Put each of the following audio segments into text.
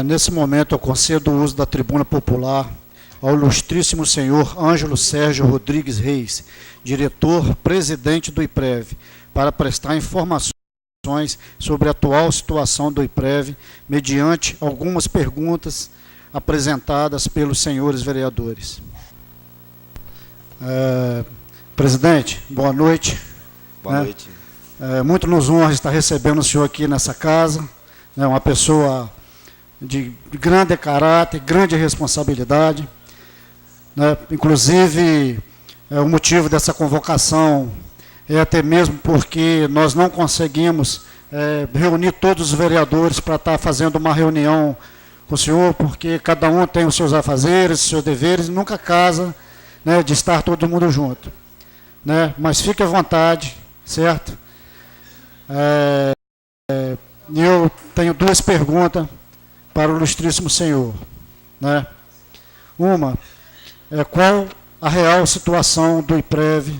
Nesse momento, eu concedo o uso da tribuna popular ao ilustríssimo senhor Ângelo Sérgio Rodrigues Reis, diretor-presidente do IPREV, para prestar informações sobre a atual situação do IPREV, mediante algumas perguntas apresentadas pelos senhores vereadores. Presidente, boa noite. Boa noite. Muito nos honra estar recebendo o senhor aqui nessa casa, uma pessoa de grande caráter, grande responsabilidade, inclusive o motivo dessa convocação é até mesmo porque nós não conseguimos reunir todos os vereadores para estar fazendo uma reunião com o senhor, porque cada um tem os seus afazeres, os seus deveres, e nunca casa de estar todo mundo junto. Mas fique à vontade, certo? Eu tenho duas perguntas para o ilustríssimo senhor. Uma, qual a real situação do IPREV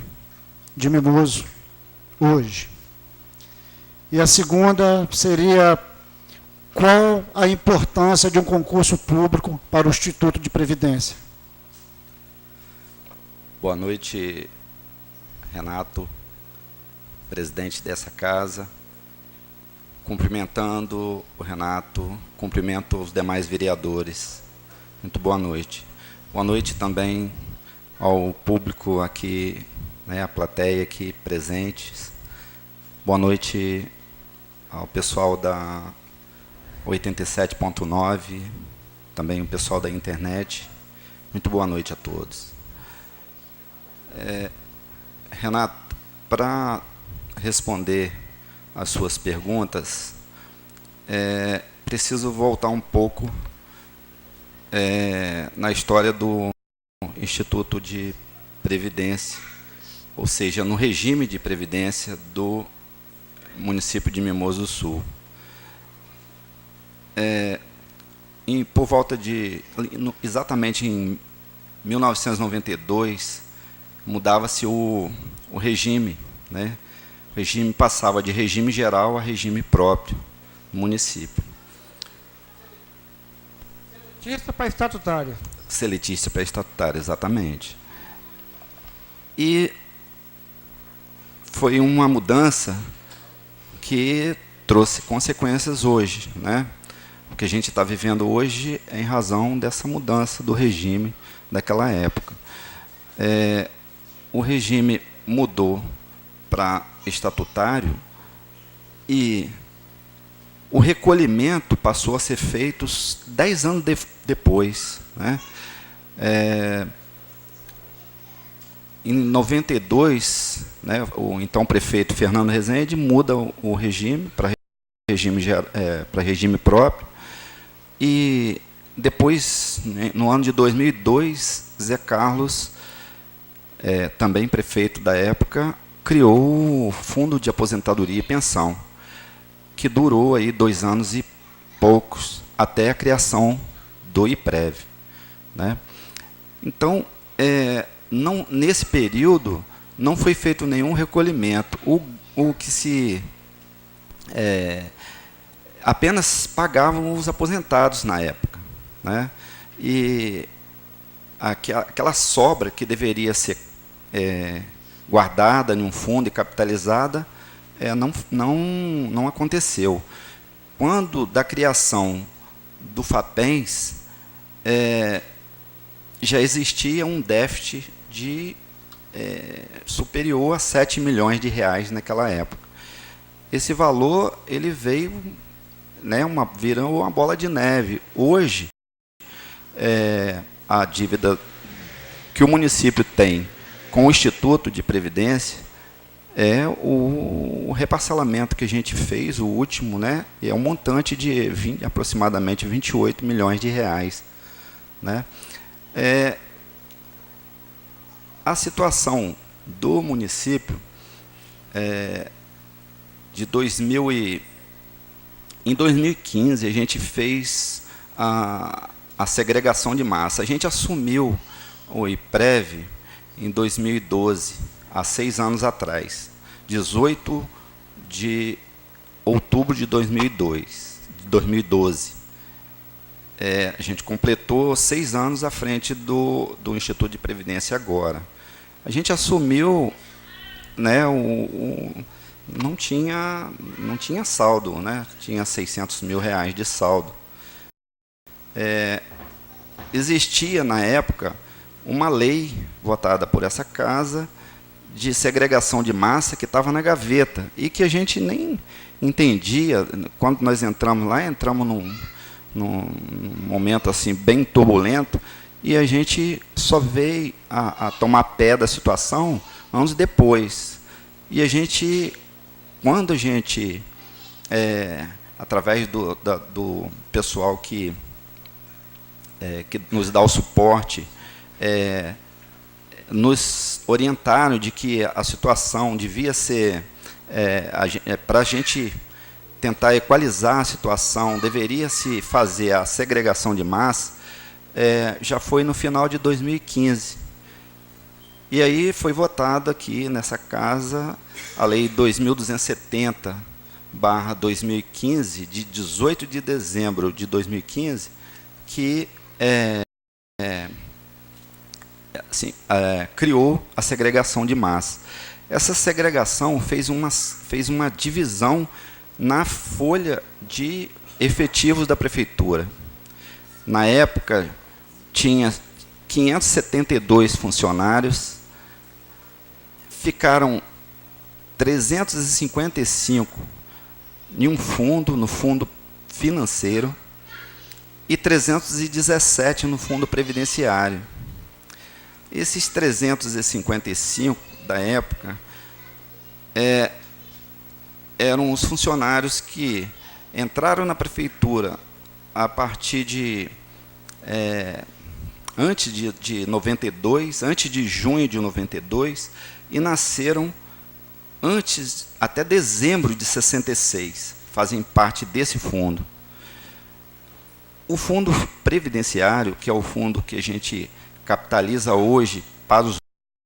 de Mimoso hoje? E a segunda seria, qual a importância de um concurso público para o Instituto de Previdência? Boa noite, Renato, presidente dessa casa. Cumprimentando o Renato, cumprimento os demais vereadores. Muito boa noite. Boa noite também ao público aqui, a plateia aqui presentes. Boa noite ao pessoal da 87.9, também o pessoal da internet. Muito boa noite a todos. Renato, para responder as suas perguntas, preciso voltar um pouco na história do Instituto de Previdência, ou seja, no regime de previdência do município de Mimoso do Sul. Por volta de, exatamente em 1992, mudava-se o regime, O regime passava de regime geral a regime próprio do município. Seletícia para estatutário. Seletícia para estatutário, exatamente. E foi uma mudança que trouxe consequências hoje, O que a gente está vivendo hoje é em razão dessa mudança do regime daquela época. O regime mudou para estatutário e o recolhimento passou a ser feito 10 anos depois. Em 92, o então prefeito Fernando Rezende muda o regime para regime próprio, e depois, no ano de 2002, Zé Carlos, também prefeito da época, criou o Fundo de Aposentadoria e Pensão, que durou aí 2 anos e poucos, até a criação do IPREV. Então, nesse período, não foi feito nenhum recolhimento. O que se... apenas pagavam os aposentados na época. E aquela sobra que deveria ser guardada em um fundo e capitalizada, não aconteceu. Quando da criação do FAPENS, já existia um déficit de superior a 7 milhões de reais naquela época. Esse valor ele veio, virou uma bola de neve. Hoje, a dívida que o município tem com o Instituto de Previdência é o reparcelamento que a gente fez, o último, é um montante de aproximadamente 28 milhões de reais. A situação do município, em 2015, a gente fez a segregação de massa. A gente assumiu o IPREV em 2012, há 6 anos atrás, 18 de outubro de 2012. a gente completou 6 anos à frente do Instituto de Previdência agora. A gente assumiu, né, não tinha saldo, né, tinha R$600 mil de saldo. Existia, na época, uma lei votada por essa casa de segregação de massa que estava na gaveta e que a gente nem entendia. Quando nós entramos lá, entramos num momento assim bem turbulento e a gente só veio a tomar pé da situação anos depois. E a gente, quando a gente, através do pessoal que nos dá o suporte, nos orientaram de que a situação devia ser, para a gente tentar equalizar a situação, deveria se fazer a segregação de massa, já foi no final de 2015. E aí foi votada aqui nessa casa a Lei 2270/2015, de 18 de dezembro de 2015, que criou a segregação de massa. Essa segregação fez uma divisão na folha de efetivos da prefeitura. Na época, tinha 572 funcionários, ficaram 355 em um fundo, no fundo financeiro, e 317 no fundo previdenciário. Esses 355 da época eram os funcionários que entraram na prefeitura a partir de antes de 92, antes de junho de 92, e nasceram até dezembro de 66, fazem parte desse fundo. O fundo previdenciário, que é o fundo que a gente capitaliza hoje para os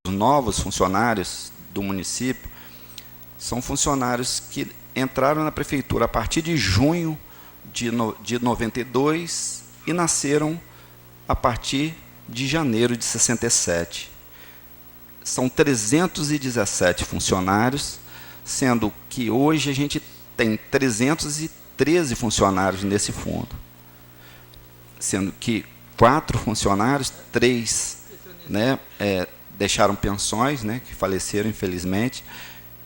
novos funcionários do município, são funcionários que entraram na prefeitura a partir de junho de 92 e nasceram a partir de janeiro de 67. São 317 funcionários, sendo que hoje a gente tem 313 funcionários nesse fundo, sendo que 4 funcionários, 3 deixaram pensões, que faleceram infelizmente,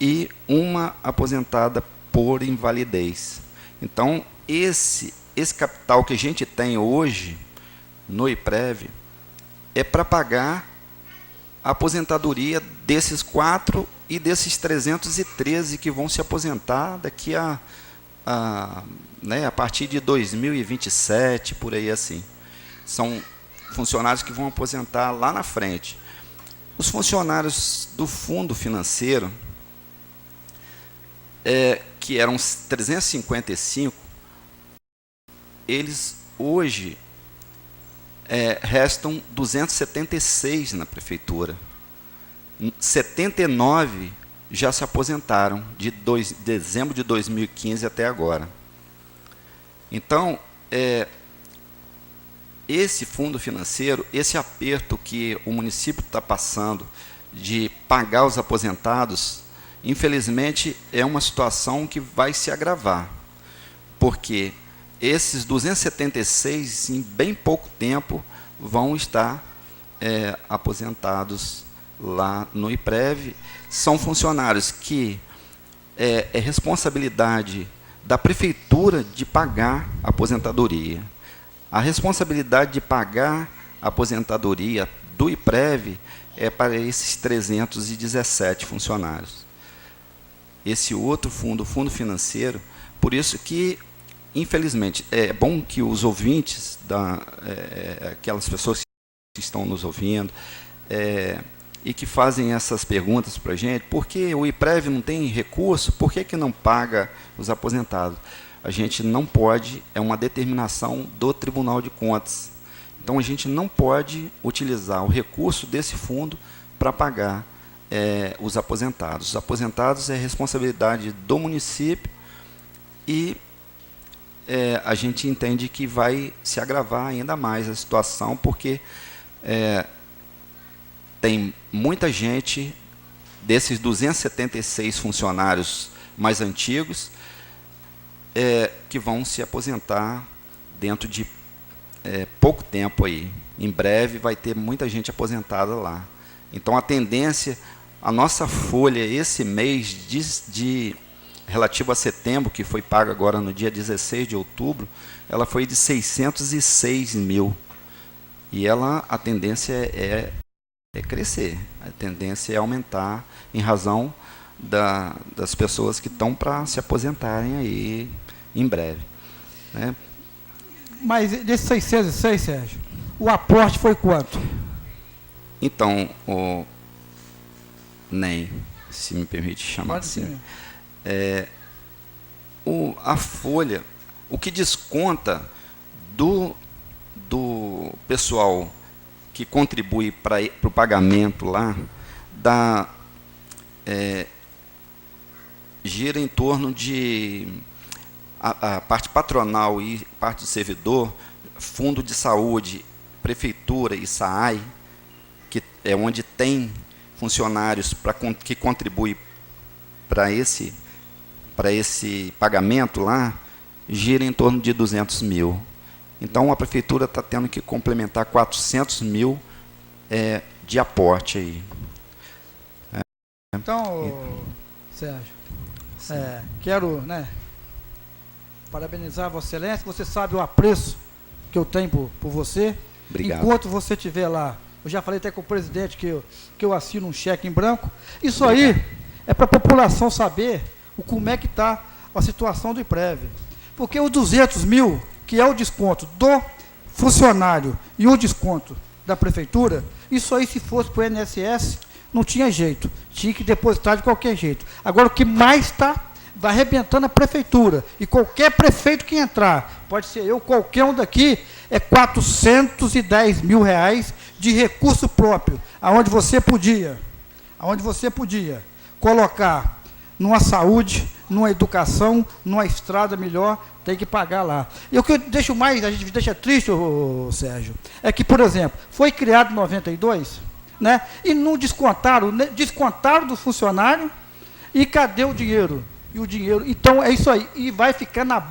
e uma aposentada por invalidez. Então, esse capital que a gente tem hoje no IPREV é para pagar a aposentadoria desses 4 e desses 313 que vão se aposentar daqui a partir de 2027, por aí assim. São funcionários que vão aposentar lá na frente. Os funcionários do fundo financeiro, que eram 355, eles hoje restam 276 na prefeitura. 79 já se aposentaram de dezembro de 2015 até agora. Então, esse fundo financeiro, esse aperto que o município está passando de pagar os aposentados, infelizmente, é uma situação que vai se agravar, porque esses 276, em bem pouco tempo, vão estar aposentados lá no IPREV. São funcionários que é responsabilidade da prefeitura de pagar a aposentadoria. A responsabilidade de pagar a aposentadoria do IPREV é para esses 317 funcionários. Esse outro fundo, o fundo financeiro, por isso que, infelizmente, é bom que os ouvintes, aquelas pessoas que estão nos ouvindo, e que fazem essas perguntas para a gente, por que o IPREV não tem recurso, por que não paga os aposentados? A gente não pode, é uma determinação do Tribunal de Contas. Então, a gente não pode utilizar o recurso desse fundo para pagar os aposentados. Os aposentados é responsabilidade do município e a gente entende que vai se agravar ainda mais a situação, porque tem muita gente desses 276 funcionários mais antigos que vão se aposentar dentro de pouco tempo aí. Em breve vai ter muita gente aposentada lá. Então a tendência, a nossa folha esse mês relativo a setembro, que foi paga agora no dia 16 de outubro, ela foi de 606 mil. E a tendência é crescer, a tendência é aumentar em razão das pessoas que estão para se aposentarem aí em breve. Né? Mas desses 606, Sérgio, o aporte foi quanto? Então, NEM, se me permite chamar assim, a folha, o que desconta do pessoal que contribui para o pagamento lá, gira em torno de a parte patronal e parte do servidor, fundo de saúde, prefeitura e SAAI, que é onde tem funcionários que contribuem para esse pagamento lá, gira em torno de 200 mil. Então, a prefeitura está tendo que complementar 400 mil de aporte aí. Então, Sérgio, quero parabenizar a Vossa Excelência. Você sabe o apreço que eu tenho por você. Obrigado. Enquanto você estiver lá, eu já falei até com o presidente que eu assino um cheque em branco. Isso Obrigado. aí é para a população saber como é que está a situação do IPREV. Porque os 200 mil, que é o desconto do funcionário e o desconto da prefeitura, isso aí, se fosse para o INSS, não tinha jeito. Tinha que depositar de qualquer jeito. Agora, o que mais está vai arrebentando a prefeitura. E qualquer prefeito que entrar, pode ser eu, qualquer um daqui, é 410 mil reais de recurso próprio, aonde você podia colocar numa saúde, numa educação, numa estrada melhor, tem que pagar lá. E o que eu deixo mais, a gente deixa triste, Sérgio, é que, por exemplo, foi criado em 92, né, e não descontaram do funcionário, e cadê o dinheiro? E o dinheiro, então é isso aí, e vai ficar na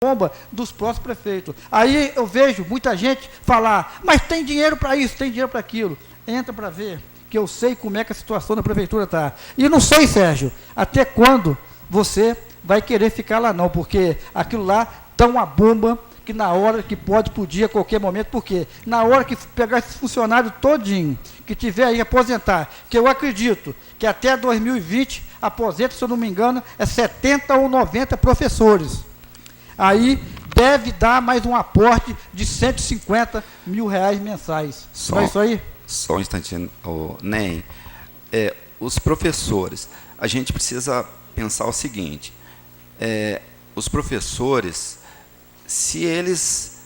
bomba dos próximos prefeitos. Aí eu vejo muita gente falar, mas tem dinheiro para isso, tem dinheiro para aquilo. Entra para ver, que eu sei como é que a situação da prefeitura está. E não sei, Sérgio, até quando você vai querer ficar lá não, porque aquilo lá está uma bomba que na hora que podia a qualquer momento, porque na hora que pegar esse funcionário todinho, que tiver aí aposentar, que eu acredito que até 2020 aposenta, se eu não me engano, 70 ou 90 professores. Aí deve dar mais um aporte de 150 mil reais mensais. Só isso aí? Só um instantinho, NEM. Os professores, a gente precisa pensar o seguinte, os professores, se eles...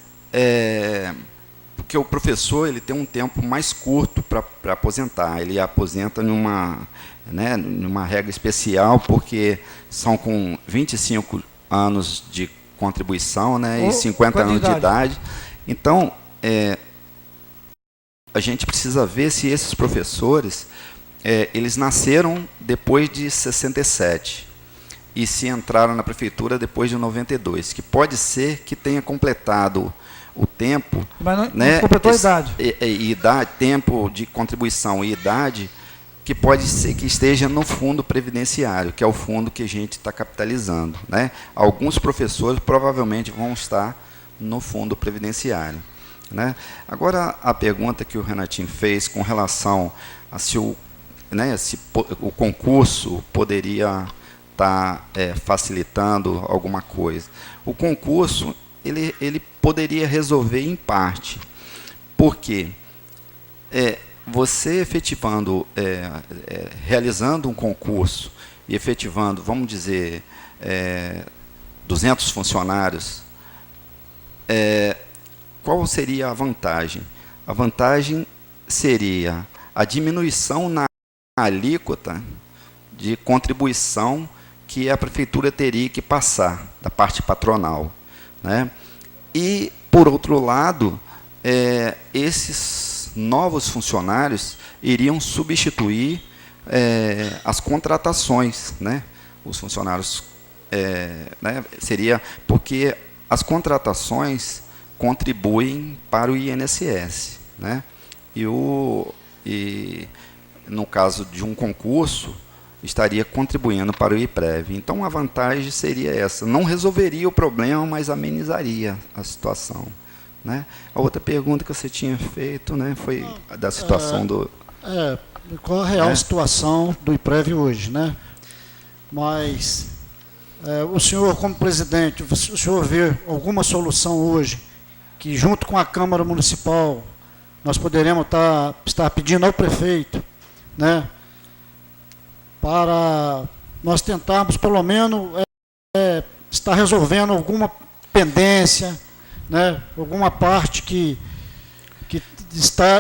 porque o professor ele tem um tempo mais curto para aposentar, ele aposenta numa regra especial, porque são com 25 anos de contribuição, e 50 anos de idade. Então, a gente precisa ver se esses professores, eles nasceram depois de 67 e se entraram na prefeitura depois de 92, que pode ser que tenha completado o tempo, mas não completou a idade. Tempo de contribuição e idade, que pode ser que esteja no fundo previdenciário, que é o fundo que a gente está capitalizando. Alguns professores provavelmente vão estar no fundo previdenciário. Agora, a pergunta que o Renatinho fez com relação a se o concurso poderia estar facilitando alguma coisa. O concurso, ele poderia resolver em parte, porque você efetivando, realizando um concurso e efetivando, vamos dizer, 200 funcionários, qual seria a vantagem? A vantagem seria a diminuição na alíquota de contribuição que a prefeitura teria que passar da parte patronal. né? E, por outro lado, esses novos funcionários iriam substituir as contratações, né? Os funcionários, né? Seria porque as contratações contribuem para o INSS, né? E no caso de um concurso, estaria contribuindo para o IPREV. Então, a vantagem seria essa. Não resolveria o problema, mas amenizaria a situação, né? A outra pergunta que você tinha feito, né, foi da situação do... qual a real situação do IPREV hoje, né? Mas o senhor, como presidente, o senhor vê alguma solução hoje que, junto com a Câmara Municipal, nós poderemos estar pedindo ao prefeito, né, para nós tentarmos, pelo menos, estar resolvendo alguma pendência, né, alguma parte que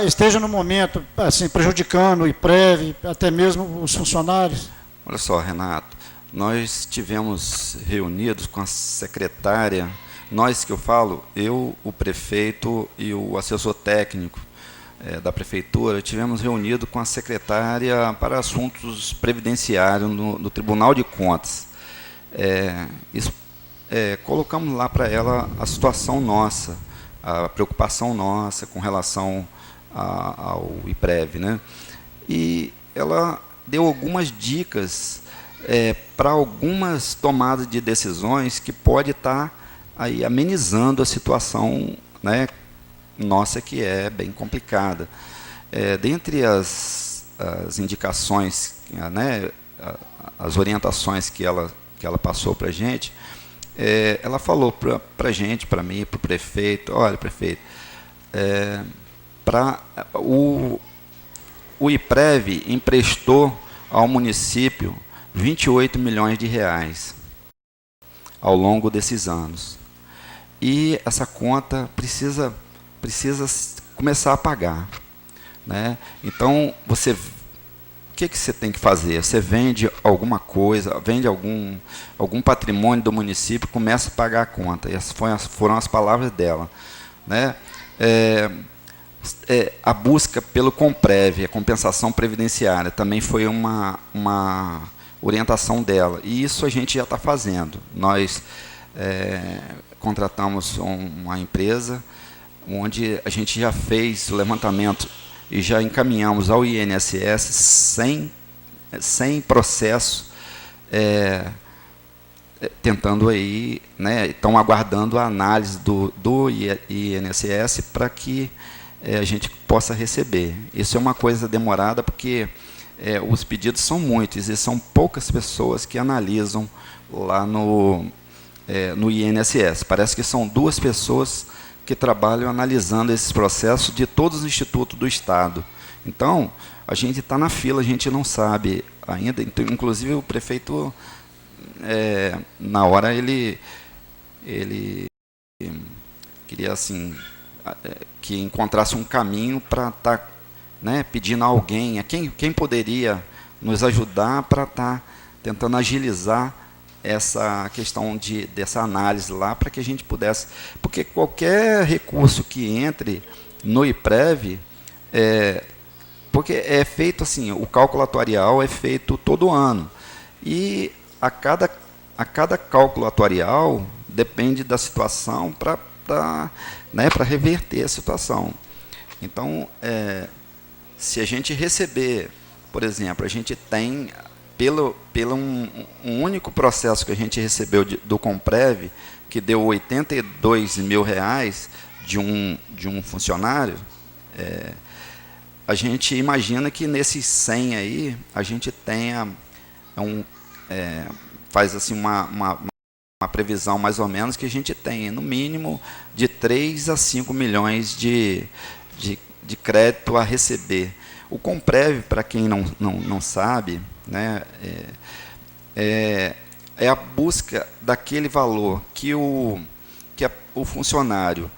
esteja no momento assim, prejudicando o IPREV, até mesmo os funcionários? Olha só, Renato, nós tivemos reunidos com a secretária, nós que eu falo, eu, o prefeito e o assessor técnico da prefeitura, tivemos reunido com a secretária para assuntos previdenciários no Tribunal de Contas. Colocamos lá para ela a situação nossa, a preocupação nossa com relação ao IPREV, né? E ela deu algumas dicas para algumas tomadas de decisões que pode estar aí amenizando a situação, né, nossa, que é bem complicada. Dentre as indicações, né, as orientações que ela passou para a gente, ela falou para a gente, para mim, para o prefeito: olha, prefeito, o IPREV emprestou ao município 28 milhões de reais ao longo desses anos. E essa conta precisa começar a pagar, né? Então, o que você tem que fazer? Você vende alguma coisa, vende algum patrimônio do município, começa a pagar a conta. E essas foram as palavras dela, né? A busca pelo COMPREV, a compensação previdenciária, também foi uma orientação dela. E isso a gente já está fazendo. Nós contratamos uma empresa onde a gente já fez o levantamento e já encaminhamos ao INSS sem processo, tentando aí, né, estão aguardando a análise do INSS para que a gente possa receber. Isso é uma coisa demorada, porque os pedidos são muitos e são poucas pessoas que analisam lá no INSS. Parece que são 2 pessoas que trabalham analisando esses processos de todos os institutos do Estado. Então, a gente está na fila, a gente não sabe ainda. Então, inclusive, o prefeito, na hora, ele queria, assim, que encontrasse um caminho para estar, né, pedindo a alguém, quem poderia nos ajudar para estar tentando agilizar essa questão dessa análise lá, para que a gente pudesse... Porque qualquer recurso que entre no IPREV, porque é feito assim, o cálculo atuarial é feito todo ano, e a cada cálculo atuarial depende da situação para reverter a situação. Então, se a gente receber, por exemplo, a gente tem... Pelo um único processo que a gente recebeu do COMPREV, que deu 82 mil reais de um funcionário, a gente imagina que nesses 100 aí, a gente tenha faz assim uma previsão mais ou menos, que a gente tenha no mínimo de 3 a 5 milhões de crédito a receber. O COMPREV, para quem não sabe, né, é a busca daquele valor que o funcionário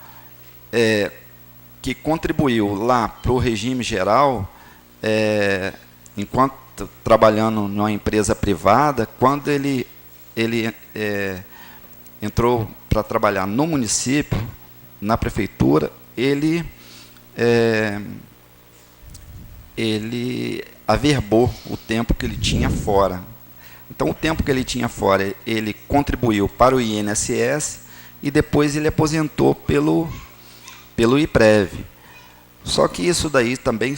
que contribuiu lá para o regime geral, enquanto trabalhando numa empresa privada, quando ele entrou para trabalhar no município, na prefeitura, ele averbou o tempo que ele tinha fora. Então, o tempo que ele tinha fora, ele contribuiu para o INSS e depois ele aposentou pelo IPREV. Só que isso daí também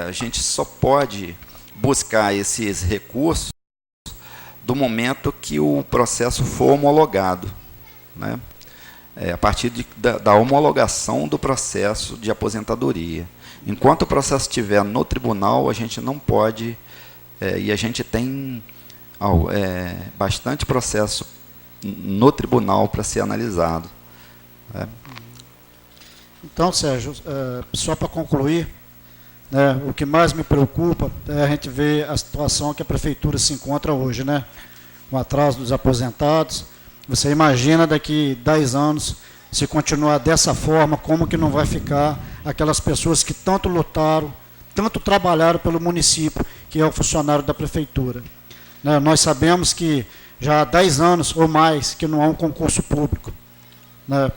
a gente só pode buscar esses recursos do momento que o processo for homologado, né? A partir da homologação do processo de aposentadoria. Enquanto o processo estiver no tribunal, a gente não pode, e a gente tem bastante processo no tribunal para ser analisado. Né? Então, Sérgio, só para concluir, né, o que mais me preocupa é a gente ver a situação que a prefeitura se encontra hoje, né? O atraso dos aposentados. Você imagina daqui 10 anos, se continuar dessa forma, como que não vai ficar aquelas pessoas que tanto lutaram, tanto trabalharam pelo município, que é o funcionário da prefeitura. Né, nós sabemos que já há 10 anos ou mais que não há um concurso público. Né?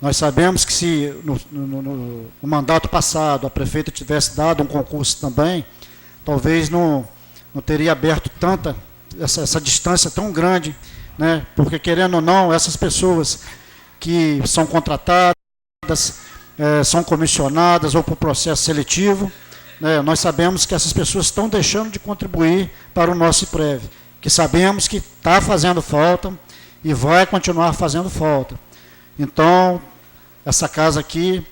Nós sabemos que se no mandato passado a prefeita tivesse dado um concurso também, talvez não teria aberto essa distância tão grande, né? Porque, querendo ou não, essas pessoas que são contratadas, são comissionadas ou por processo seletivo, né? Nós sabemos que essas pessoas estão deixando de contribuir para o nosso IPREV, que sabemos que está fazendo falta e vai continuar fazendo falta. Então, essa casa aqui,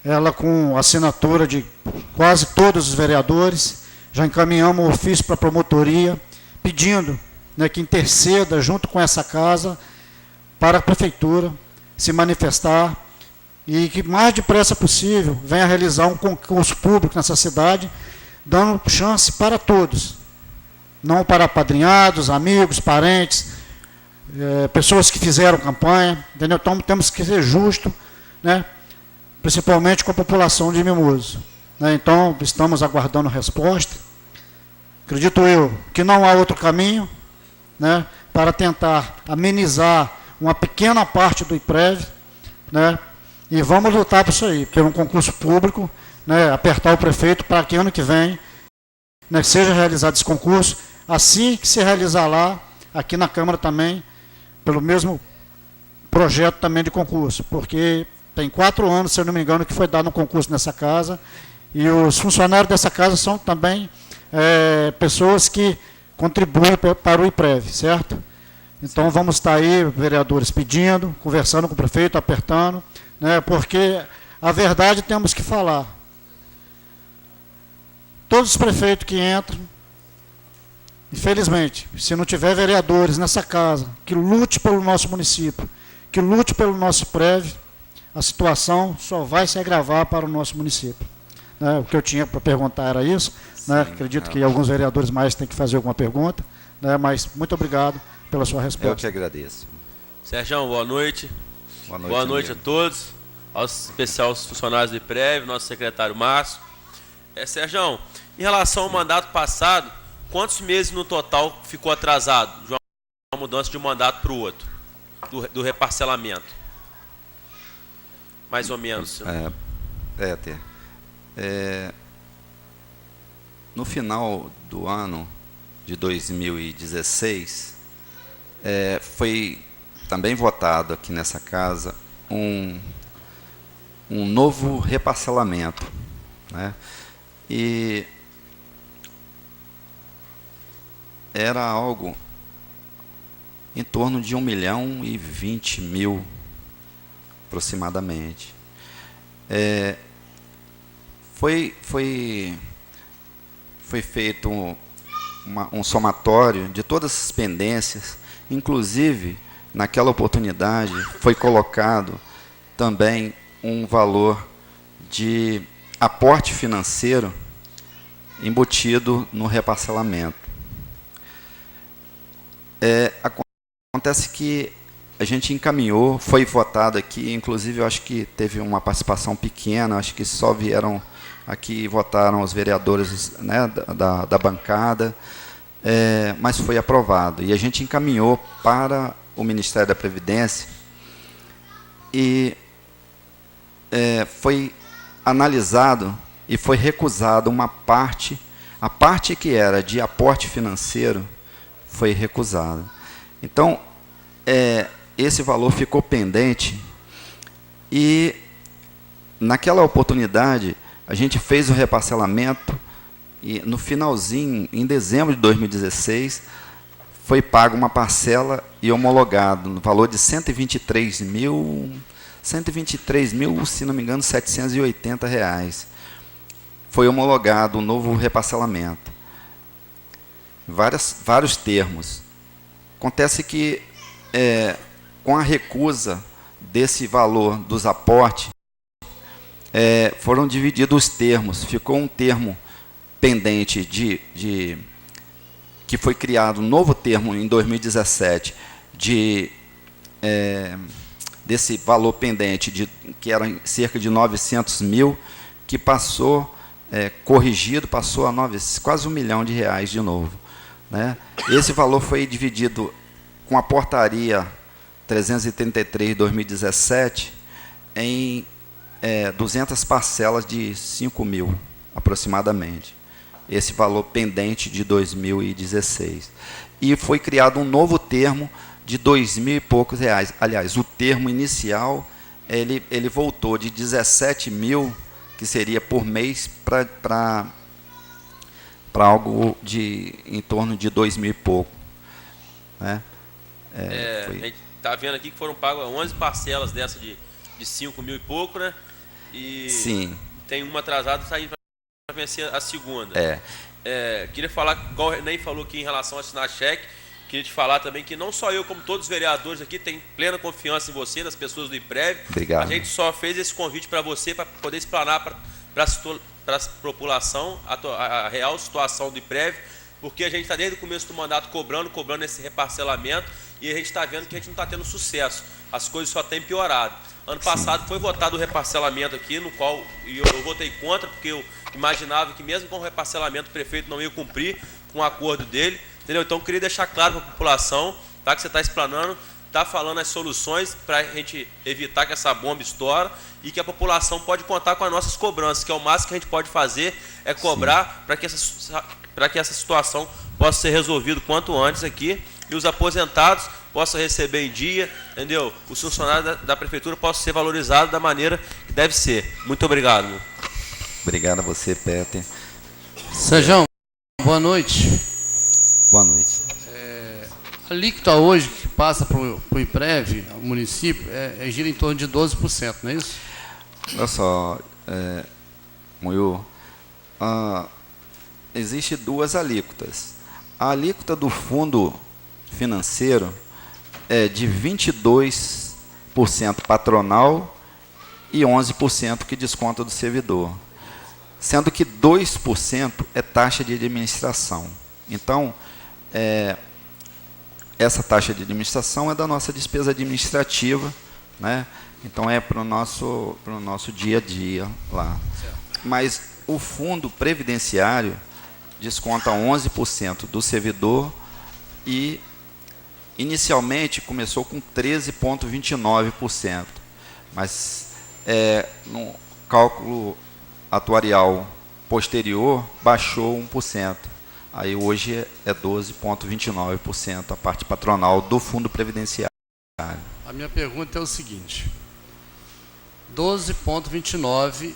ela com assinatura de quase todos os vereadores, já encaminhamos um ofício para a promotoria, pedindo, né, que interceda junto com essa casa para a prefeitura se manifestar e que mais depressa possível venha realizar um concurso público nessa cidade, dando chance para todos, não para apadrinhados, amigos, parentes, pessoas que fizeram campanha, entendeu? Então temos que ser justos, né? Principalmente com a população de Mimoso. Né? Então estamos aguardando resposta. Acredito eu que não há outro caminho, né, para tentar amenizar uma pequena parte do IPREV, né, e vamos lutar por isso aí, por um concurso público, né, apertar o prefeito para que ano que vem, né, seja realizado esse concurso, assim que se realizar lá, aqui na Câmara também, pelo mesmo projeto também de concurso, porque tem 4 anos, se eu não me engano, que foi dado um concurso nessa casa, e os funcionários dessa casa são também pessoas que contribuem para o IPREV, certo? Então vamos estar aí, vereadores, pedindo, conversando com o prefeito, apertando, né, porque a verdade temos que falar. Todos os prefeitos que entram, infelizmente, se não tiver vereadores nessa casa que lute pelo nosso município, que lute pelo nosso IPREV, a situação só vai se agravar para o nosso município. Né, o que eu tinha para perguntar era isso. Né, acredito que alguns vereadores mais têm que fazer alguma pergunta, né, mas muito obrigado pela sua resposta. Eu que agradeço. Sérgio, boa noite. Boa noite a todos, aos especial aos funcionários do IPREV, nosso secretário Márcio. Sérgio, em relação ao mandato passado, quantos meses no total ficou atrasado de uma mudança de um mandato para o outro, do reparcelamento? Mais ou menos. No final do ano de 2016, foi também votado aqui nessa casa um novo reparcelamento, né? E era algo em torno de 1.020.000 aproximadamente. Foi feito um somatório de todas as pendências, inclusive, naquela oportunidade, foi colocado também um valor de aporte financeiro embutido no reparcelamento. Acontece que a gente encaminhou, foi votado aqui, inclusive eu acho que teve uma participação pequena, acho que só vieram aqui, votaram os vereadores, né, da bancada, mas foi aprovado. E a gente encaminhou para o Ministério da Previdência e foi analisado e foi recusado uma parte, a parte que era de aporte financeiro foi recusada. Então, esse valor ficou pendente e, naquela oportunidade, a gente fez o reparcelamento e, no finalzinho, em dezembro de 2016, foi pago uma parcela e homologado no valor de 123 mil, se não me engano, R$780. Foi homologado um novo reparcelamento. Vários termos. Acontece que, com a recusa desse valor dos aportes, foram divididos os termos. Ficou um termo pendente que foi criado um novo termo em 2017 desse valor pendente, que era cerca de 900 mil, que passou, corrigido, passou a quase R$1 milhão de novo. Né? Esse valor foi dividido com a portaria 333 de 2017 em 200 parcelas de 5 mil, aproximadamente. Esse valor pendente de 2016. E foi criado um novo termo de R$2.000 e poucos. Aliás, o termo inicial, ele voltou de 17 mil, que seria por mês, para algo em torno de 2.000 e pouco. Né? A gente está vendo aqui que foram pagas 11 parcelas dessa de 5 mil e pouco, né? E sim. Tem uma atrasada saindo para vencer a segunda. Queria falar, igual o Ney falou aqui em relação a assinar cheque, queria te falar também que não só eu, como todos os vereadores aqui, tem plena confiança em você, nas pessoas do IPREV. Obrigado. A gente só fez esse convite para você, para poder explanar para a população a real situação do IPREV, porque a gente está desde o começo do mandato cobrando esse reparcelamento, e a gente está vendo que a gente não está tendo sucesso. As coisas só têm piorado. Ano passado foi votado o reparcelamento aqui, no qual eu votei contra, porque eu imaginava que mesmo com o reparcelamento o prefeito não ia cumprir com o acordo dele. Entendeu? Então eu queria deixar claro para a população, tá, que você está explanando, está falando as soluções para a gente evitar que essa bomba estoure e que a população pode contar com as nossas cobranças, que é o máximo que a gente pode fazer, é cobrar para que essa situação possa ser resolvida quanto antes aqui e os aposentados possam receber em dia, entendeu? Os funcionários da prefeitura possam ser valorizados da maneira que deve ser. Muito obrigado. Meu. Obrigado a você, Peter. Sérgio, boa noite. Boa noite. A alíquota hoje que passa para o IPREV, o município, gira em torno de 12%, não é isso? Olha só, Moiô, existe duas alíquotas. A alíquota do fundo financeiro é de 22% patronal e 11% que desconta do servidor, sendo que 2% é taxa de administração. Então, essa taxa de administração é da nossa despesa administrativa, né? Então é para o nosso dia a dia lá. Mas o fundo previdenciário desconta 11% do servidor e inicialmente começou com 13,29%, mas no cálculo atuarial posterior baixou 1%. Aí hoje é 12,29% a parte patronal do fundo previdenciário. A minha pergunta é o seguinte: 12,29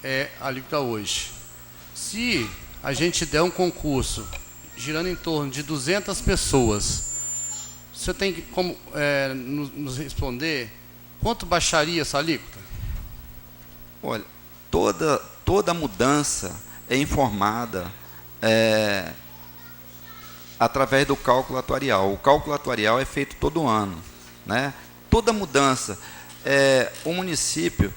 é a alíquota hoje. Se a gente der um concurso girando em torno de 200 pessoas, você tem como nos responder quanto baixaria essa alíquota? Olha, toda mudança é informada através do cálculo atuarial. O cálculo atuarial é feito todo ano, né? Toda mudança, o município,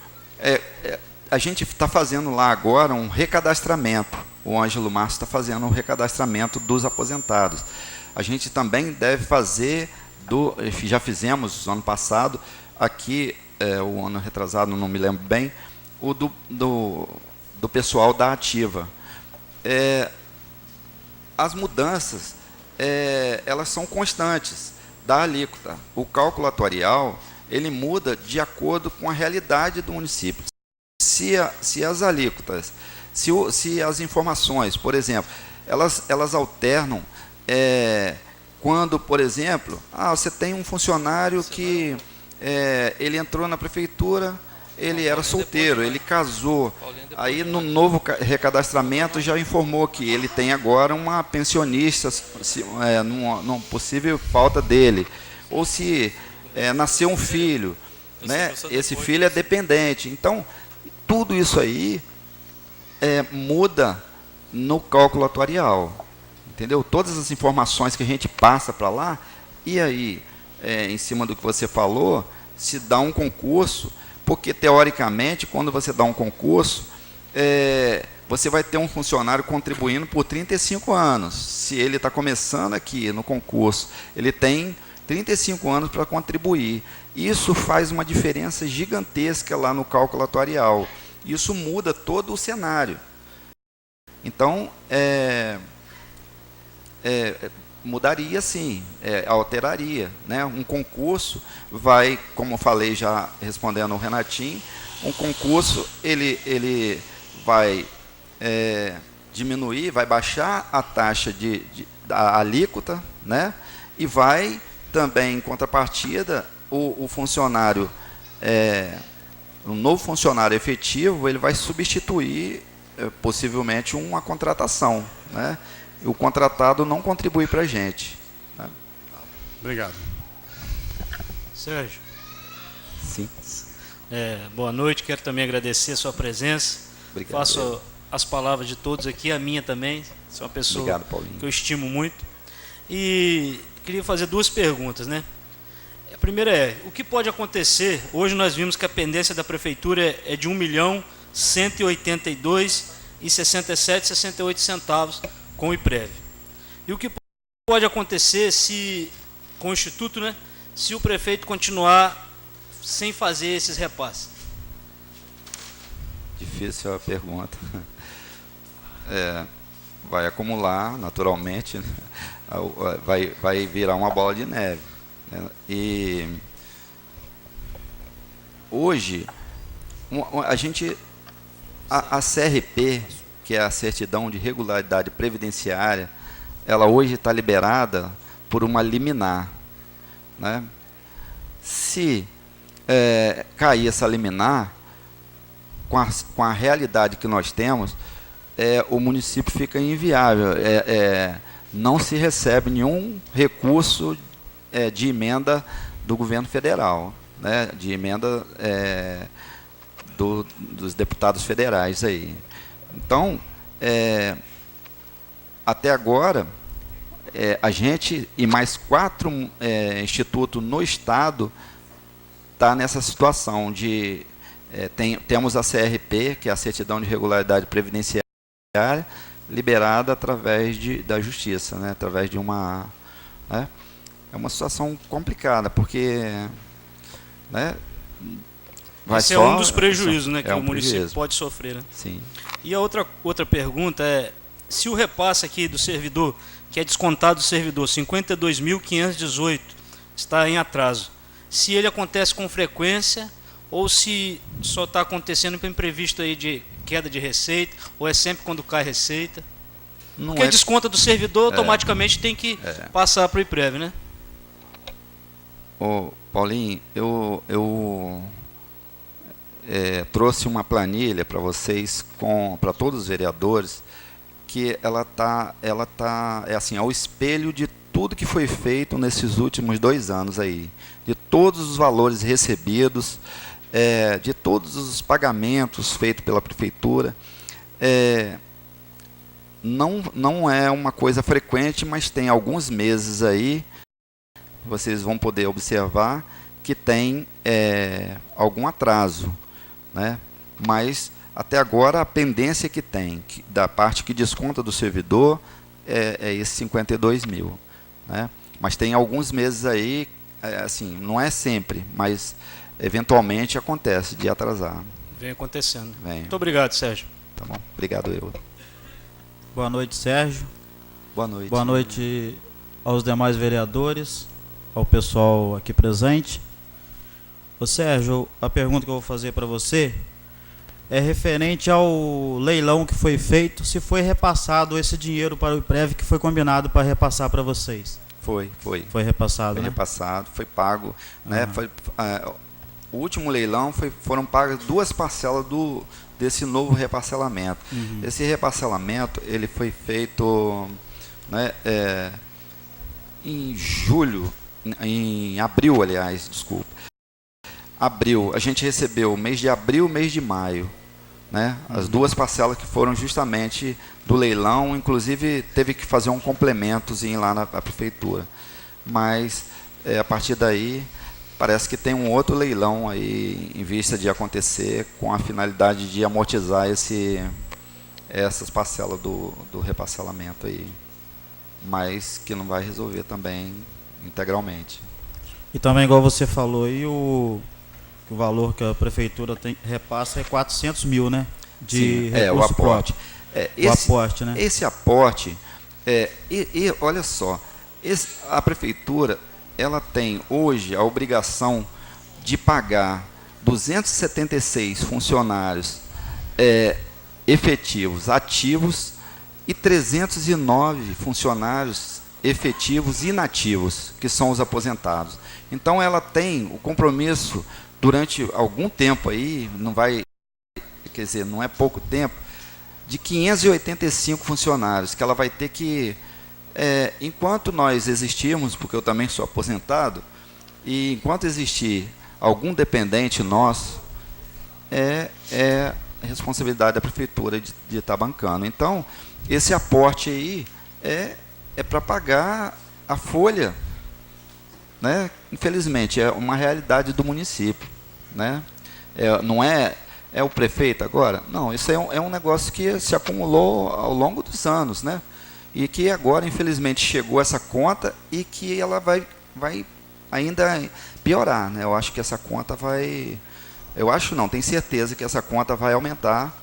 a gente está fazendo lá agora um recadastramento. O Ângelo Márcio está fazendo um recadastramento dos aposentados. A gente também deve fazer, já fizemos ano passado, aqui, o ano retrasado, não me lembro bem, o do pessoal da ativa. As mudanças, elas são constantes. da alíquota. O cálculo atuarial, ele muda de acordo com a realidade do município. Se as alíquotas, se as informações, por exemplo, elas alternam quando, por exemplo, você tem um funcionário que ele entrou na prefeitura, ele era solteiro, ele casou, aí no novo recadastramento já informou que ele tem agora uma pensionista, numa possível falta dele, ou se nasceu um filho, né? Esse filho é dependente. Então, tudo isso aí muda no cálculo atuarial, entendeu? Todas as informações que a gente passa para lá, e aí, em cima do que você falou, se dá um concurso, porque, teoricamente, quando você dá um concurso, você vai ter um funcionário contribuindo por 35 anos. Se ele está começando aqui no concurso, ele tem 35 anos para contribuir. Isso faz uma diferença gigantesca lá no cálculo atuarial. Isso muda todo o cenário. Então, mudaria sim, alteraria, né? Um concurso vai, como eu falei já respondendo ao Renatinho, um concurso ele vai diminuir, vai baixar a taxa da alíquota, né? E vai também, em contrapartida, o funcionário, um novo funcionário efetivo, ele vai substituir possivelmente uma contratação, né? O contratado não contribui para a gente, né? Obrigado. Sérgio. Sim. Boa noite, quero também agradecer a sua presença. Obrigado. Faço as palavras de todos aqui, a minha também. Você é uma pessoa Obrigado, Paulinho, que eu estimo muito. E queria fazer duas perguntas, né? A primeira o que pode acontecer? Hoje nós vimos que a pendência da prefeitura é de R$ 1.182,67 com o IPREV. E o que pode acontecer com o Instituto, né, se o prefeito continuar sem fazer esses repasses? Difícil a pergunta. Vai acumular, naturalmente, né? vai virar uma bola de neve, né? E hoje, a CRP, que é a Certidão de Regularidade Previdenciária, ela hoje está liberada por uma liminar, né? Se cair essa liminar, com a realidade que nós temos, o município fica inviável, não se recebe nenhum recurso de emenda do governo federal, né? De emenda dos deputados federais aí. Então, até agora, a gente e mais 4 institutos no estado está nessa situação de... temos a CRP, que é a Certidão de Regularidade Previdenciária, liberada através da Justiça, né? Através de uma... né? É uma situação complicada, porque... né? Esse é um dos prejuízos, né, que o município prejuízo. pode sofrer, né? Sim. E a outra pergunta se o repasse aqui do servidor, que é descontado do servidor, 52.518, está em atraso, se ele acontece com frequência ou se só está acontecendo com imprevisto aí de queda de receita, ou é sempre quando cai receita? Porque a desconta do servidor automaticamente tem que passar para o IPREV, né? Paulinho, eu trouxe uma planilha para vocês, para todos os vereadores, que ela tá assim, é o espelho de tudo que foi feito nesses últimos 2 anos aí, de todos os valores recebidos, de todos os pagamentos feitos pela prefeitura. Não é uma coisa frequente, mas tem alguns meses aí, vocês vão poder observar, que tem algum atraso, né? Mas até agora a pendência que tem, da parte que desconta do servidor, é esse 52 mil, né? Mas tem alguns meses aí, assim, não é sempre, mas eventualmente acontece de atrasar. Vem acontecendo. Vem. Muito obrigado, Sérgio. Tá bom, obrigado eu. Boa noite, Sérgio. Boa noite. Boa noite aos demais vereadores. ao pessoal aqui presente. Ô Sérgio, a pergunta que eu vou fazer para você é referente ao leilão que foi feito, se foi repassado esse dinheiro para o IPREV que foi combinado para repassar para vocês. Foi Repassado, foi né? repassado, foi pago, né? O último leilão foram pagas 2 parcelas desse novo reparcelamento. Esse reparcelamento ele foi feito, né, em julho, em abril, aliás, desculpa. Abril, a gente recebeu mês de abril, mês de maio, né? As 2 parcelas que foram justamente do leilão, inclusive teve que fazer um complementozinho lá na prefeitura. Mas a partir daí parece que tem um outro leilão aí em vista de acontecer com a finalidade de amortizar essas parcelas do reparcelamento aí, mas que não vai resolver também integralmente. E também, igual você falou, aí o valor que a prefeitura repassa é 400 mil, né? De sim, o aporte. O aporte, né? Esse aporte, olha só, a prefeitura ela tem hoje a obrigação de pagar 276 funcionários efetivos ativos e 309 funcionários efetivos inativos, que são os aposentados. Então ela tem o compromisso durante algum tempo aí, não é pouco tempo, de 585 funcionários, que ela vai ter que, enquanto nós existirmos, porque eu também sou aposentado, e enquanto existir algum dependente nosso, é responsabilidade da prefeitura de estar bancando. Então, esse aporte aí é para pagar a folha, né? Infelizmente, é uma realidade do município, né? Não é o prefeito agora? Não, isso é um negócio que se acumulou ao longo dos anos, né? E que agora, infelizmente, chegou essa conta e que ela vai ainda piorar, né? Eu acho que essa conta vai... Eu acho não, tenho certeza que essa conta vai aumentar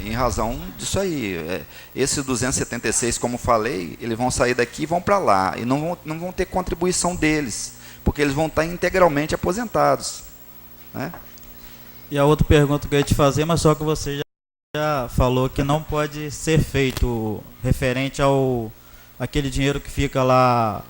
em razão disso aí. Esses 276, como falei, eles vão sair daqui e vão para lá. E não vão ter contribuição deles, porque eles vão estar integralmente aposentados, né? E a outra pergunta que eu ia te fazer, mas só que você já falou que não pode ser feito referente ao aquele dinheiro que fica lá...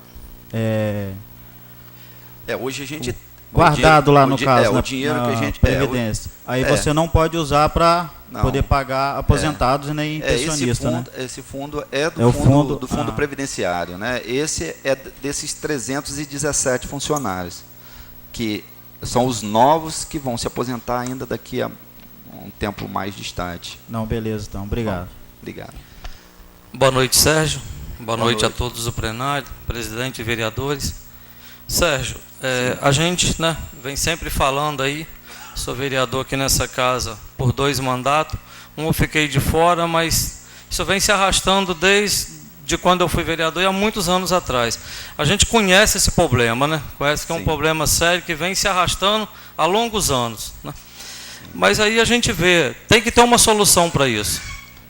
hoje a gente... guardado lá no caso, o dinheiro que a gente... Previdência. Aí você não pode usar para poder pagar aposentados nem pensionistas, né? Esse fundo é do fundo previdenciário, né? Esse é desses 317 funcionários, que são os novos que vão se aposentar ainda daqui a um tempo mais distante. Não, beleza, então. Obrigado. Bom, obrigado. Boa noite, Sérgio. Boa noite a todos do plenário, presidente e vereadores. Sérgio, a gente, né, vem sempre falando aí, sou vereador aqui nessa casa por 2 mandatos, eu fiquei de fora, mas isso vem se arrastando desde quando eu fui vereador e há muitos anos atrás. A gente conhece esse problema, né? Conhece que é um problema sério que vem se arrastando há longos anos, né? Mas aí a gente vê, tem que ter uma solução para isso.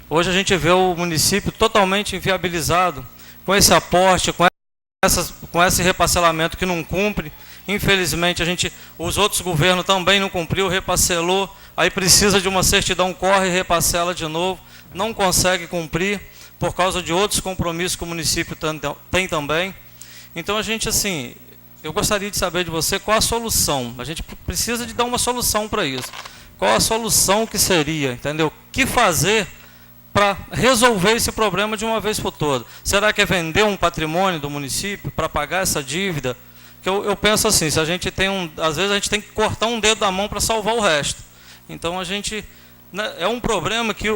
Hoje a gente vê o município totalmente inviabilizado com esse aporte, com esse reparcelamento que não cumpre. Infelizmente, os outros governos também não cumpriu, reparcelou, aí precisa de uma certidão, corre e reparcela de novo, não consegue cumprir por causa de outros compromissos que o município tem também. Então, eu gostaria de saber de você qual a solução. A gente precisa de dar uma solução para isso. Qual a solução que seria, entendeu? O que fazer para resolver esse problema de uma vez por todas? Será que é vender um patrimônio do município para pagar essa dívida? Que eu penso assim, se a gente às vezes a gente tem que cortar um dedo da mão para salvar o resto. Então é um problema que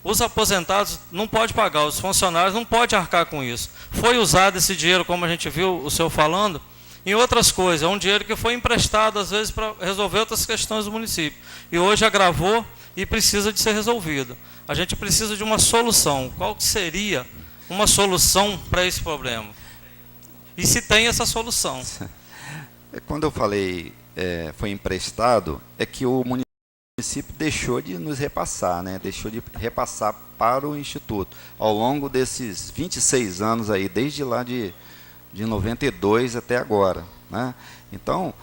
os aposentados não podem pagar, os funcionários não podem arcar com isso. Foi usado esse dinheiro, como a gente viu o senhor falando, em outras coisas. É um dinheiro que foi emprestado, às vezes, para resolver outras questões do município. E hoje agravou e precisa de ser resolvido. A gente precisa de uma solução. Qual seria uma solução para esse problema? E se tem essa solução? Quando eu falei foi emprestado, é que o município deixou de nos repassar, né? Deixou de repassar para o Instituto. Ao longo desses 26 anos aí, desde lá de de 92 até agora, né? Então,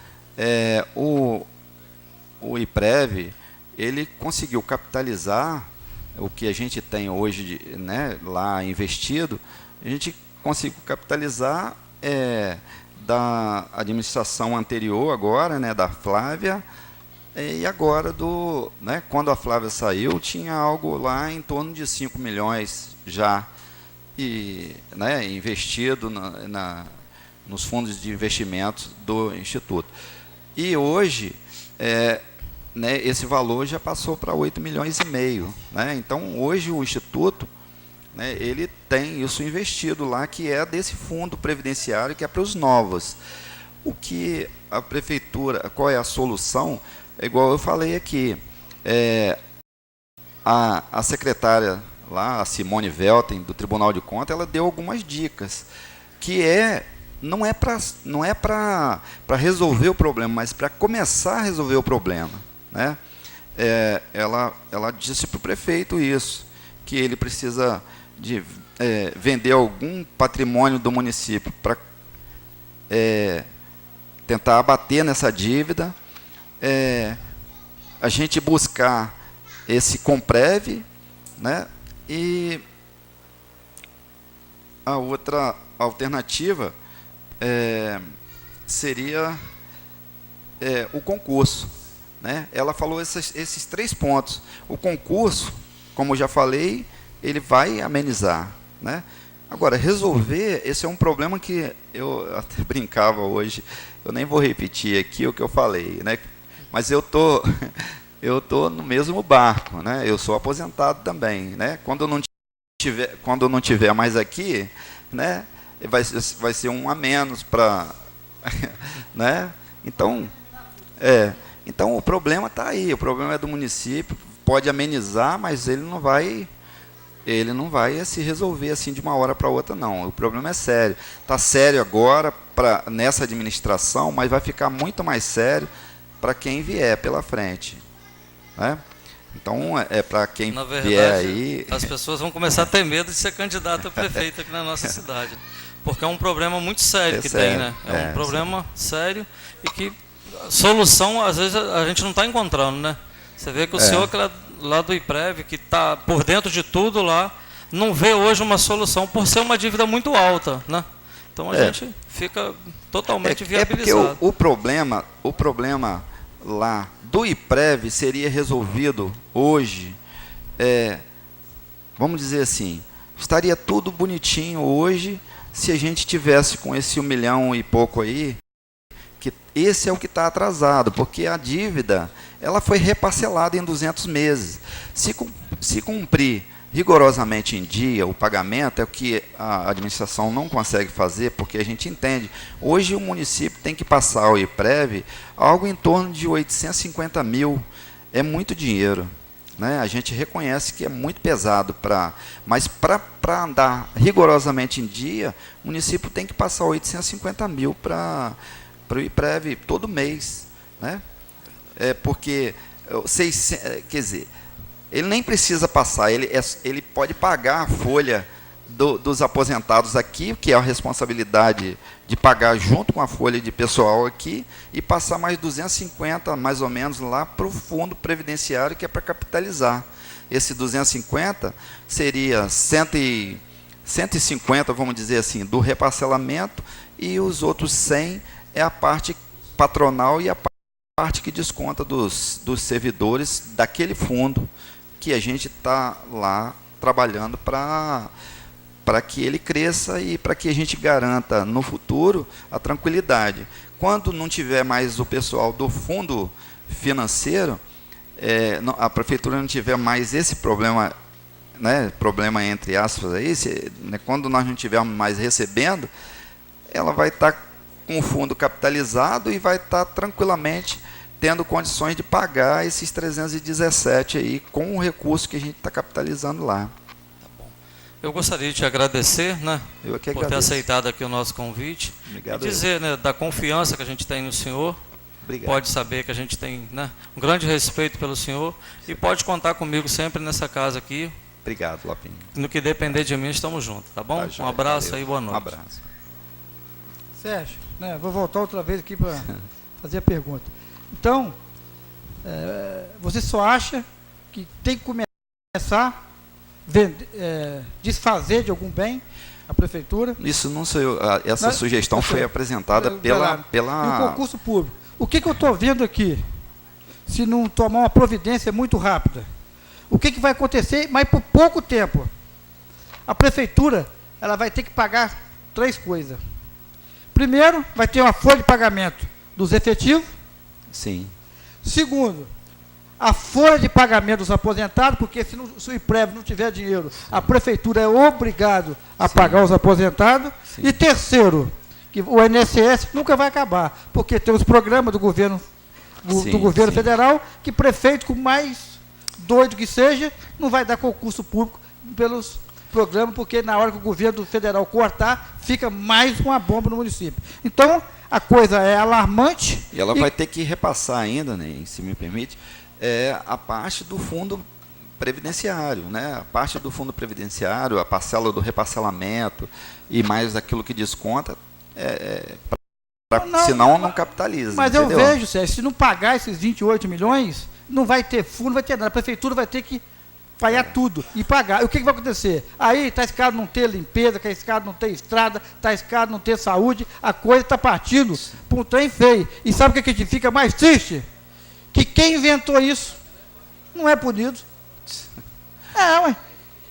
o IPREV, ele conseguiu capitalizar o que a gente tem hoje, né, lá investido. A gente conseguiu capitalizar da administração anterior agora, né, da Flávia, e agora né, quando a Flávia saiu, tinha algo lá em torno de 5 milhões já né, investido nos fundos de investimentos do Instituto. E hoje, né, esse valor já passou para 8 milhões e meio. Né? Então, hoje o Instituto, né, ele tem isso investido lá, que é desse fundo previdenciário, que é para os novos. O que a Prefeitura, qual é a solução? É igual eu falei aqui, a secretária lá, a Simone Velten, do Tribunal de Contas, ela deu algumas dicas, que não é para resolver o problema, mas para começar a resolver o problema. Né? Ela disse para o prefeito isso, que ele precisa de vender algum patrimônio do município para tentar abater nessa dívida, a gente buscar esse Comprev, né? E a outra alternativa seria o concurso. Né? Ela falou esses 3 pontos. O concurso, como eu já falei, ele vai amenizar. Né? Agora, resolver, esse é um problema que eu até brincava hoje, eu nem vou repetir aqui o que eu falei, né? Mas eu tô no mesmo barco, né? Eu sou aposentado também, né? Quando eu não tiver mais aqui, né? Vai ser um a menos para, né? Então o problema está aí, o problema é do município, pode amenizar, mas ele não vai se resolver assim de uma hora para outra, não. O problema é sério. Está sério agora nessa administração, mas vai ficar muito mais sério para quem vier pela frente. Né? Então, para quem Na verdade, vier aí... as pessoas vão começar a ter medo de ser candidato a prefeito aqui na nossa cidade. Porque é um problema muito sério que sério, tem, né? É um problema sério e que solução, às vezes, a gente não está encontrando, né? Você vê que o senhor que lá do IPREV, que está por dentro de tudo lá, não vê hoje uma solução por ser uma dívida muito alta, né? Então a gente fica totalmente viabilizado. Porque o problema lá do IPREV seria resolvido hoje, vamos dizer assim, estaria tudo bonitinho hoje se a gente tivesse com esse 1 milhão e pouco aí, que esse é o que está atrasado, porque a dívida ela foi reparcelada em 200 meses. Se cumprir rigorosamente em dia o pagamento, é o que a administração não consegue fazer, porque a gente entende. Hoje o município tem que passar ao IPREV algo em torno de 850 mil. É muito dinheiro. Né? A gente reconhece que é muito pesado, mas para andar rigorosamente em dia, o município tem que passar 850 mil para o IPREV todo mês. Né? Porque, quer dizer, ele nem precisa passar, ele pode pagar a folha dos aposentados aqui, que é a responsabilidade de pagar junto com a folha de pessoal aqui, e passar mais 250, mais ou menos, lá para o fundo previdenciário, que é para capitalizar. Esse 250 seria 150, vamos dizer assim, do reparcelamento, e os outros 100 é a parte patronal e a parte que desconta dos servidores daquele fundo que a gente está lá trabalhando para que ele cresça e para que a gente garanta no futuro a tranquilidade. Quando não tiver mais o pessoal do fundo financeiro, a prefeitura não tiver mais esse problema, né, problema entre aspas, aí, quando nós não estivermos mais recebendo, ela vai estar com o fundo capitalizado e vai estar tranquilamente tendo condições de pagar esses 317 aí com o recurso que a gente está capitalizando lá. Eu gostaria de te agradecer, né, por ter aceitado aqui o nosso convite. Obrigado. E dizer, né, da confiança que a gente tem no senhor. Obrigado. Pode saber que a gente tem, né, um grande respeito pelo senhor e pode contar comigo sempre nessa casa aqui. Obrigado, Lapinho. No que depender de mim, estamos juntos, tá bom? Tá, um abraço valeu. aí, boa noite. Um abraço. Sérgio, né, vou voltar outra vez aqui para fazer a pergunta. Então, você só acha que tem que começar a desfazer de algum bem a prefeitura? Isso não sou eu. Essa sugestão foi apresentada pela... E o concurso público. O que eu estou vendo aqui, se não tomar uma providência muito rápida, o que vai acontecer, mas por pouco tempo? A prefeitura ela vai ter que pagar 3 coisas. Primeiro, vai ter uma folha de pagamento dos efetivos. Sim. Segundo, a folha de pagamento dos aposentados, porque se o IPREV não tiver dinheiro, a prefeitura é obrigado a pagar os aposentados. Sim. E terceiro, que o INSS nunca vai acabar, porque tem os programas do governo, sim. Federal, que prefeito, com mais doido que seja, não vai dar concurso público pelos programas, porque na hora que o governo federal cortar, fica mais uma bomba no município. Então, a coisa é alarmante. E ela vai ter que repassar ainda, né, se me permite, a parte do fundo previdenciário, né? A parte do fundo previdenciário, a parcela do reparcelamento e mais aquilo que desconta, senão não capitaliza. Mas entendeu? Eu vejo, Sérgio, se não pagar esses 28 milhões, não vai ter fundo, não vai ter nada. A prefeitura vai ter que pagar tudo e pagar. E o que vai acontecer? Aí está escado não ter limpeza, está escado não ter estrada, está escado não ter saúde, a coisa está partindo para um trem feio. E sabe o que a gente fica mais triste? Que quem inventou isso não é punido. Ué.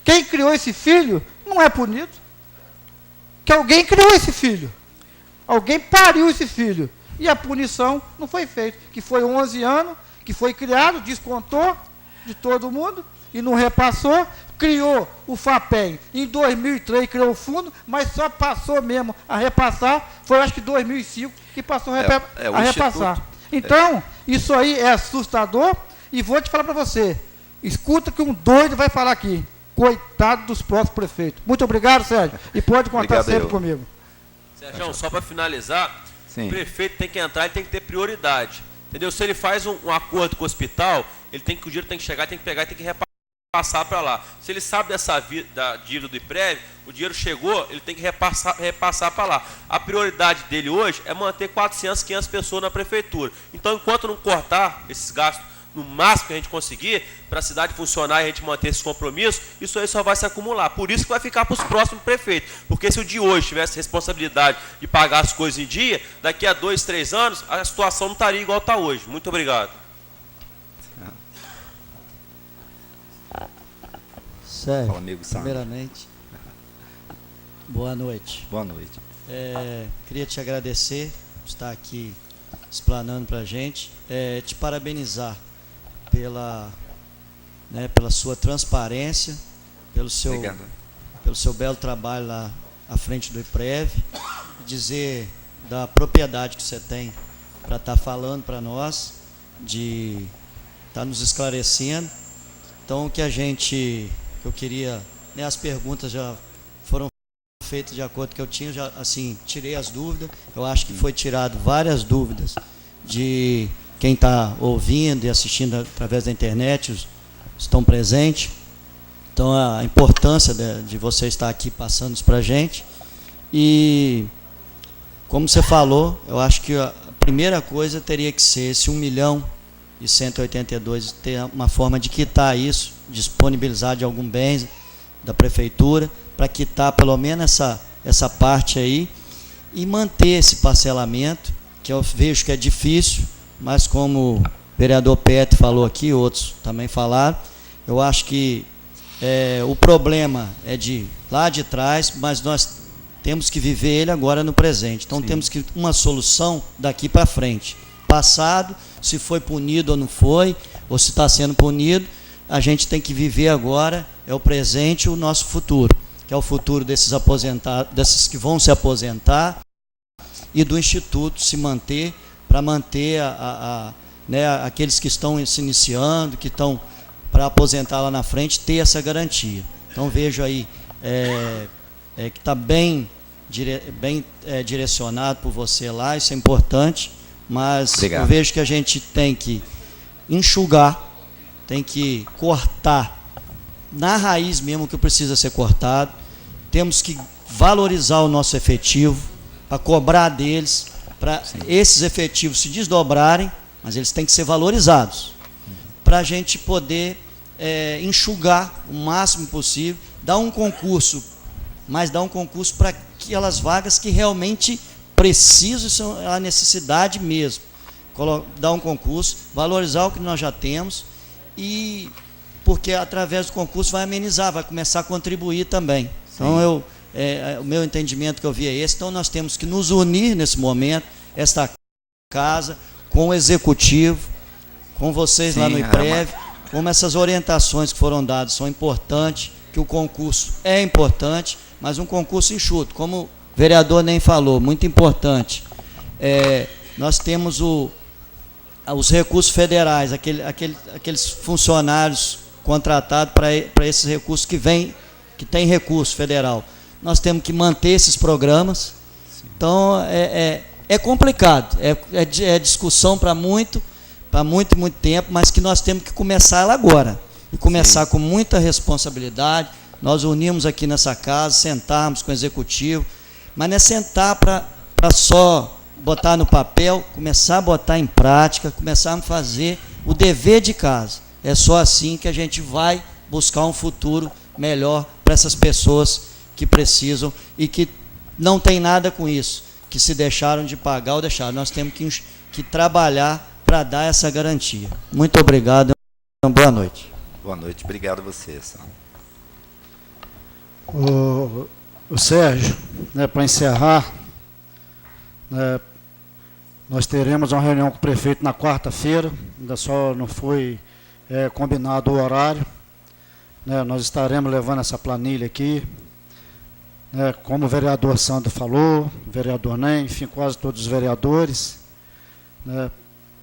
Quem criou esse filho não é punido. Que alguém criou esse filho. Alguém pariu esse filho. E a punição não foi feita. Que foi 11 anos, que foi criado, descontou de todo mundo e não repassou. Criou o FAPEM em 2003, criou o fundo, mas só passou mesmo a repassar. Foi, acho que 2005 que passou a repassar. Então, isso aí é assustador. E vou te falar para você, escuta que um doido vai falar aqui. Coitado dos próximos prefeitos. Muito obrigado, Sérgio. E pode contar sempre comigo. Sérgio, só para finalizar, sim. O prefeito tem que entrar e tem que ter prioridade. Entendeu? Se ele faz um acordo com o hospital, o dinheiro tem que chegar, tem que pegar e tem que repassar para lá. Se ele sabe da dívida do IPREV, o dinheiro chegou, ele tem que repassar para lá. A prioridade dele hoje é manter 400, 500 pessoas na prefeitura. Então, enquanto não cortar esses gastos no máximo que a gente conseguir, para a cidade funcionar e a gente manter esse compromisso, isso aí só vai se acumular. Por isso que vai ficar para os próximos prefeitos. Porque se o de hoje tivesse responsabilidade de pagar as coisas em dia, daqui a 2, 3 anos, a situação não estaria igual está hoje. Muito obrigado. Sérgio, fala, amigo Sandro. Primeiramente, boa noite. Boa noite. Queria te agradecer por estar aqui explanando para a gente, te parabenizar pela sua transparência, pelo seu belo trabalho lá à frente do IPREV, dizer da propriedade que você tem para estar falando para nós, de estar nos esclarecendo. Então, eu queria, as perguntas já foram feitas de acordo com o que eu tinha, já assim, tirei as dúvidas. Eu acho que foi tirado várias dúvidas de quem está ouvindo e assistindo através da internet, estão presentes. Então, a importância de você estar aqui passando isso para a gente. E, como você falou, eu acho que a primeira coisa teria que ser esse 1.182.000, ter uma forma de quitar isso, disponibilizar de algum bem da prefeitura, para quitar pelo menos essa parte aí e manter esse parcelamento, que eu vejo que é difícil, mas como o vereador Petri falou aqui, outros também falaram, eu acho que o problema é lá de trás, mas nós temos que viver ele agora no presente. Então, sim, temos que uma solução daqui para frente. Passado, se foi punido ou não foi, ou se está sendo punido, a gente tem que viver agora, é o presente e o nosso futuro, que é o futuro desses aposentados, desses que vão se aposentar, e do Instituto se manter, para manter aqueles que estão se iniciando, que estão para aposentar lá na frente, ter essa garantia. Então, vejo aí que está bem direcionado por você lá, isso é importante, mas obrigado. Eu vejo que a gente tem que enxugar, tem que cortar na raiz mesmo o que precisa ser cortado, temos que valorizar o nosso efetivo, para cobrar deles, para esses efetivos se desdobrarem, mas eles têm que ser valorizados, para a gente poder enxugar o máximo possível, dar um concurso, mas dar um concurso para aquelas vagas que realmente precisam, são a necessidade mesmo. Dar um concurso, valorizar o que nós já temos, e porque através do concurso vai amenizar, vai começar a contribuir também. Então, o meu entendimento que eu vi é esse. Então, nós temos que nos unir nesse momento, esta casa, com o executivo, com vocês lá no IPREV, como essas orientações que foram dadas são importantes, que o concurso é importante, mas um concurso enxuto, como o vereador nem falou, muito importante. Nós temos os recursos federais, aqueles funcionários contratados para esses recursos que tem recurso federal. Nós temos que manter esses programas. Então, é complicado, é discussão para muito tempo, mas que nós temos que começar ela agora. E começar com muita responsabilidade. Nós unimos aqui nessa casa, sentarmos com o executivo, mas não é sentar para só botar no papel, começar a botar em prática, começar a fazer o dever de casa. É só assim que a gente vai buscar um futuro melhor para essas pessoas que precisam e que não tem nada com isso, que se deixaram de pagar ou deixaram. Nós temos que trabalhar para dar essa garantia. Muito obrigado e boa noite. Boa noite, obrigado a vocês. O Sérgio, para encerrar, nós teremos uma reunião com o prefeito na quarta-feira, ainda só não foi combinado o horário. Nós estaremos levando essa planilha aqui, como o vereador Sandro falou, o vereador Nem, enfim, quase todos os vereadores.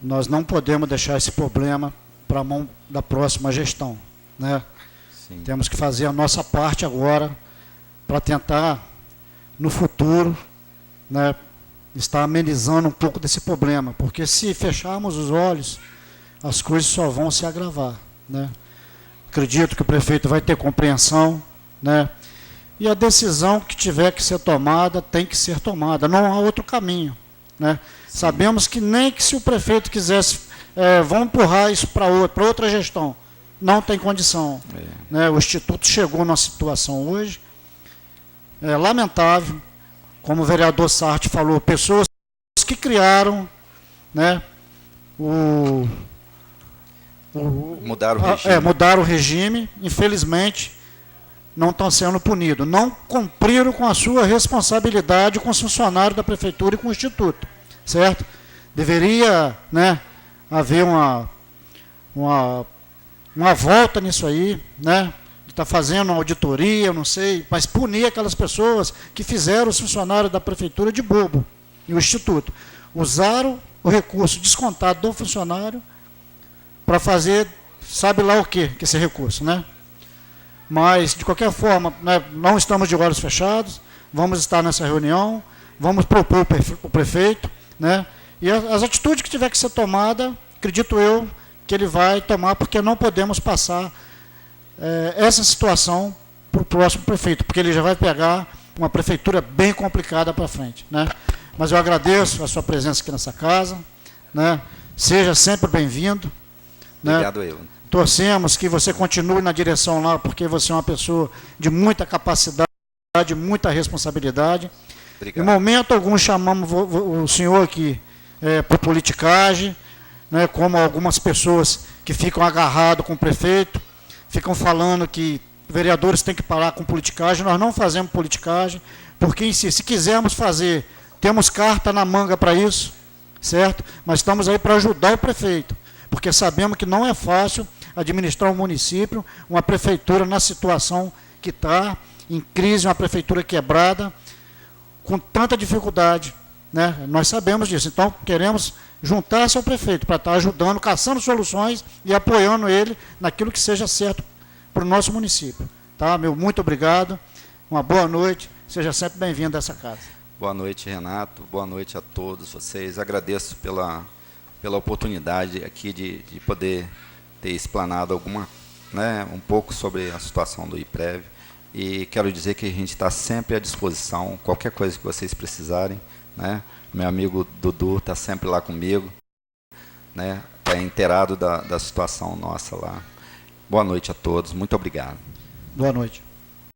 Nós não podemos deixar esse problema para a mão da próxima gestão. Temos que fazer a nossa parte agora para tentar, no futuro, estar amenizando um pouco desse problema, porque se fecharmos os olhos, as coisas só vão se agravar. Acredito que o prefeito vai ter compreensão, e a decisão que tiver que ser tomada, tem que ser tomada, não há outro caminho. Sabemos que nem que se o prefeito quisesse, vão empurrar isso para outra gestão, não tem condição. O Instituto chegou numa situação hoje, lamentável, como o vereador Sartre falou, pessoas que criaram, mudaram o regime. Mudaram o regime, infelizmente, não estão sendo punidos. Não cumpriram com a sua responsabilidade com os funcionários da prefeitura e com o Instituto. Certo? Deveria haver uma volta nisso aí, está fazendo uma auditoria, não sei, mas punir aquelas pessoas que fizeram os funcionários da prefeitura de bobo e o Instituto. Usaram o recurso descontado do funcionário para fazer, sabe lá o que esse recurso, Mas, de qualquer forma, não estamos de olhos fechados, vamos estar nessa reunião, vamos propor o prefeito, e as atitudes que tiver que ser tomada, acredito eu, que ele vai tomar, porque não podemos passar essa situação para o próximo prefeito, porque ele já vai pegar uma prefeitura bem complicada para frente. Mas eu agradeço a sua presença aqui nessa casa, seja sempre bem-vindo. Obrigado, eu. Torcemos que você continue na direção lá, porque você é uma pessoa de muita capacidade, de muita responsabilidade. Obrigado. Em momento algum chamamos o senhor aqui por politicagem, como algumas pessoas que ficam agarrados com o prefeito, ficam falando que vereadores têm que parar com politicagem. Nós não fazemos politicagem, porque se quisermos fazer, temos carta na manga para isso, certo? Mas estamos aí para ajudar o prefeito, porque sabemos que não é fácil administrar um município, uma prefeitura na situação que está, em crise, uma prefeitura quebrada, com tanta dificuldade. Nós sabemos disso. Então, queremos juntar-se ao prefeito para estar ajudando, caçando soluções e apoiando ele naquilo que seja certo para o nosso município. Meu muito obrigado, uma boa noite, seja sempre bem-vindo a essa casa. Boa noite, Renato, boa noite a todos vocês. Agradeço pela oportunidade aqui de poder ter explanado um pouco sobre a situação do IPREV. E quero dizer que a gente está sempre à disposição, qualquer coisa que vocês precisarem, né? Meu amigo Dudu está sempre lá comigo, né? Está inteirado da situação nossa lá. Boa noite a todos, muito obrigado. Boa noite.